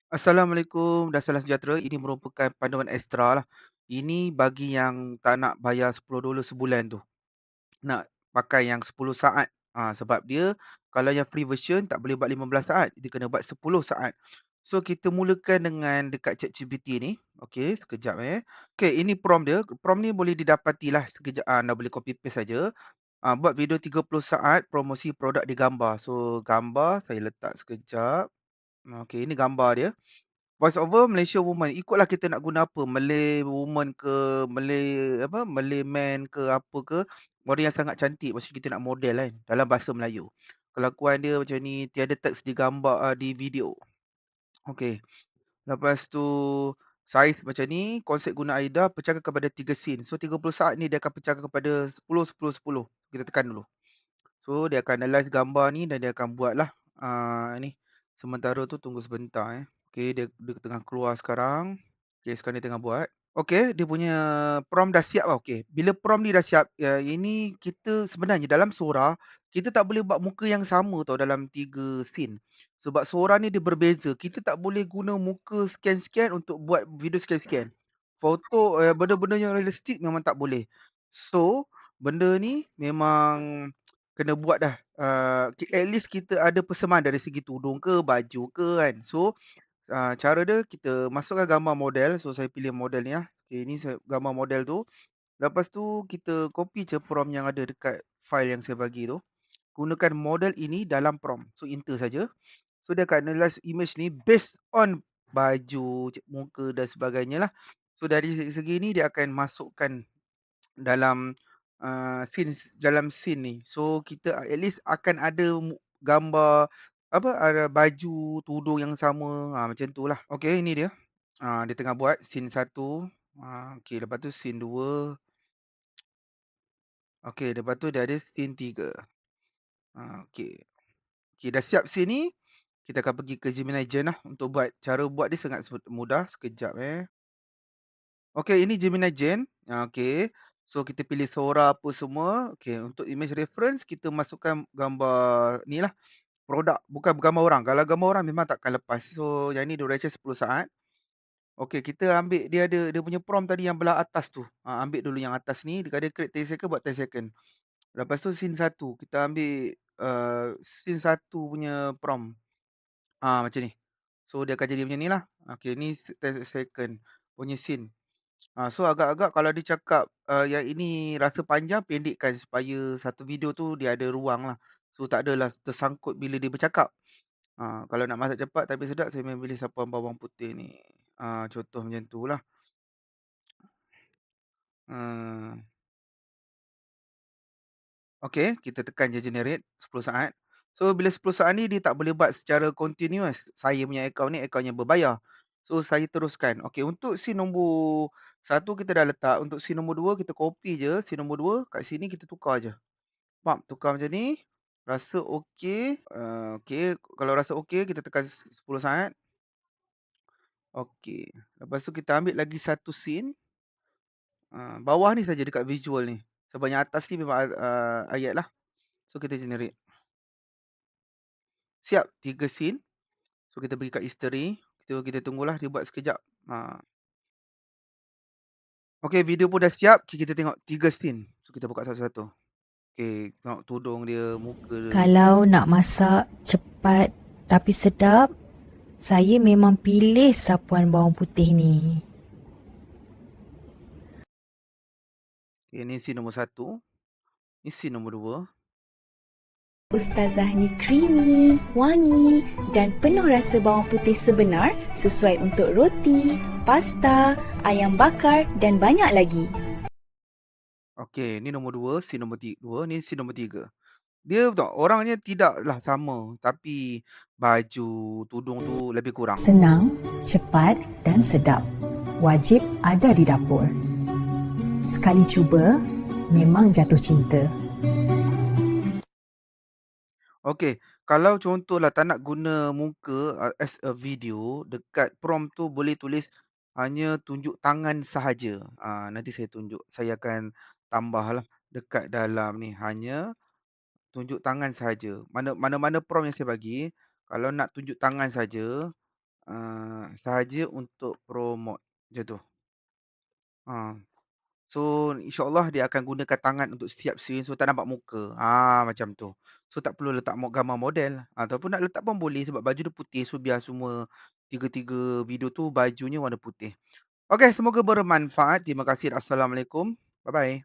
Assalamualaikum dan salam sejahtera. Ini merupakan panduan ekstra lah. Ini bagi yang tak nak bayar $10 sebulan tu. Nak pakai yang 10 saat. Sebab dia kalau yang free version tak boleh buat 15 saat. Dia kena buat 10 saat. So kita mulakan dengan dekat ChatGPT ni. Okey, sekejap Okey, ini prompt dia. Prompt ni boleh didapati lah sekejap. Anda boleh copy paste saja. Buat video 30 saat promosi produk di gambar. So gambar saya letak sekejap. Okey, ini gambar dia. Voice over Malaysia woman, ikutlah kita nak guna apa, Malay woman ke, Malay man ke, apa ke, orang yang sangat cantik, maksud kita nak model kan, dalam bahasa Melayu. Kelakuan dia macam ni, tiada teks di gambar, di video. Okey, lepas tu saiz macam ni, konsep guna AIDA, pecahkan kepada 3 scene. So 30 saat ni dia akan pecahkan kepada 10, 10, 10. Kita tekan dulu. So dia akan analyse gambar ni dan dia akan buatlah ni. Sementara tu tunggu sebentar Okey, dia tengah keluar sekarang. Okey, sekarang dia tengah buat. Okey, dia punya prompt dah siap lah. Okey, bila prompt ni dah siap, ini kita sebenarnya dalam Sora, kita tak boleh buat muka yang sama tau dalam 3 scene. Sebab Sora ni dia berbeza. Kita tak boleh guna muka scan-scan untuk buat video scan-scan. Foto, benda-benda yang realistik memang tak boleh. So, benda ni memang kena buat dah. At least kita ada persembahan dari segi tudung ke, baju ke kan. So, cara dia kita masukkan gambar model. So, saya pilih model ni lah. Okay, ni gambar model tu. Lepas tu, kita copy je prompt yang ada dekat file yang saya bagi tu. Gunakan model ini dalam prompt. So, enter saja. So, dia akan analyze image ni based on baju, muka dan sebagainya lah. So, dari segi ni, dia akan masukkan dalam dalam scene ni. So kita at least akan ada gambar ada baju, tudung yang sama, macam tu lah. Okey, ini dia. Dia tengah buat scene 1. Okey, lepas tu scene 2. Okey, lepas tu dia ada scene 3. Okey. Okey, dah siap scene ni. Kita akan pergi ke Gemini Gen lah untuk buat. Cara buat dia sangat mudah. Sekejap Okey, ini Gemini Gen. Okey. So kita pilih Sora apa semua. Okey, untuk image reference kita masukkan gambar ni lah. Produk, bukan gambar orang. Kalau gambar orang memang takkan lepas. So yang ni duration 10 saat. Okey, kita ambil dia punya prompt tadi yang belah atas tu. Ambil dulu yang atas ni. Dia ada create 10 second buat 10 second. Lepas tu scene 1. Kita ambil scene 1 punya prompt. Macam ni. So dia akan jadi macam ni lah. Okey, ni 10 second punya scene. So agak-agak kalau dia cakap yang ini rasa panjang, pendekkan supaya satu video tu dia ada ruang lah. So tak adalah tersangkut bila dia bercakap. Kalau nak masak cepat tapi sedap, saya memang pilih sapuan bawang putih ni. Contoh macam tu lah. Okey, kita tekan je generate 10 saat. So bila 10 saat ni dia tak boleh buat secara continuous. Saya punya akaun ni akaun yang berbayar. So saya teruskan. Okey, untuk scene nombor 1 kita dah letak. Untuk scene nombor 2 kita copy je. Scene nombor 2 kat sini kita tukar je. Tukar macam ni. Rasa okey. Okey, kalau rasa okey kita tekan 10 saat. Okey. Lepas tu kita ambil lagi satu scene. Bawah ni saja dekat visual ni. Sebab yang atas ni memang ayat lah. So kita generate. Siap 3 scene. So kita pergi kat history. Kita tunggulah dia buat sekejap. Okey, video pun dah siap. Kita tengok 3 scene. So kita buka satu-satu. Okey, tengok tudung dia, muka dia. Kalau nak masak cepat tapi sedap, saya memang pilih sapuan bawang putih ni. Okay, ni scene nombor 1. Ni scene nombor 2. Ustazah ni creamy, wangi dan penuh rasa bawang putih sebenar sesuai untuk roti, pasta, ayam bakar dan banyak lagi. Okey, ni nombor 2, scene nombor 2, ni scene nombor 3. Dia betul, orangnya tidaklah sama, tapi baju, tudung tu lebih kurang. Senang, cepat dan sedap. Wajib ada di dapur. Sekali cuba, memang jatuh cinta. Okey, kalau contohlah tak nak guna muka as a video, dekat prompt tu boleh tulis hanya tunjuk tangan sahaja. Nanti saya tunjuk. Saya akan tambahlah dekat dalam ni, hanya tunjuk tangan sahaja. Mana-mana prompt yang saya bagi, kalau nak tunjuk tangan saja, sahaja untuk promote, je tu. Ha. So, insyaAllah dia akan gunakan tangan untuk setiap scene, so tak nampak muka. Macam tu. So, tak perlu letak gambar model. Ataupun nak letak pun boleh sebab baju dia putih. So, biar semua tiga-tiga video tu bajunya warna putih. Okey, semoga bermanfaat. Terima kasih. Assalamualaikum. Bye-bye.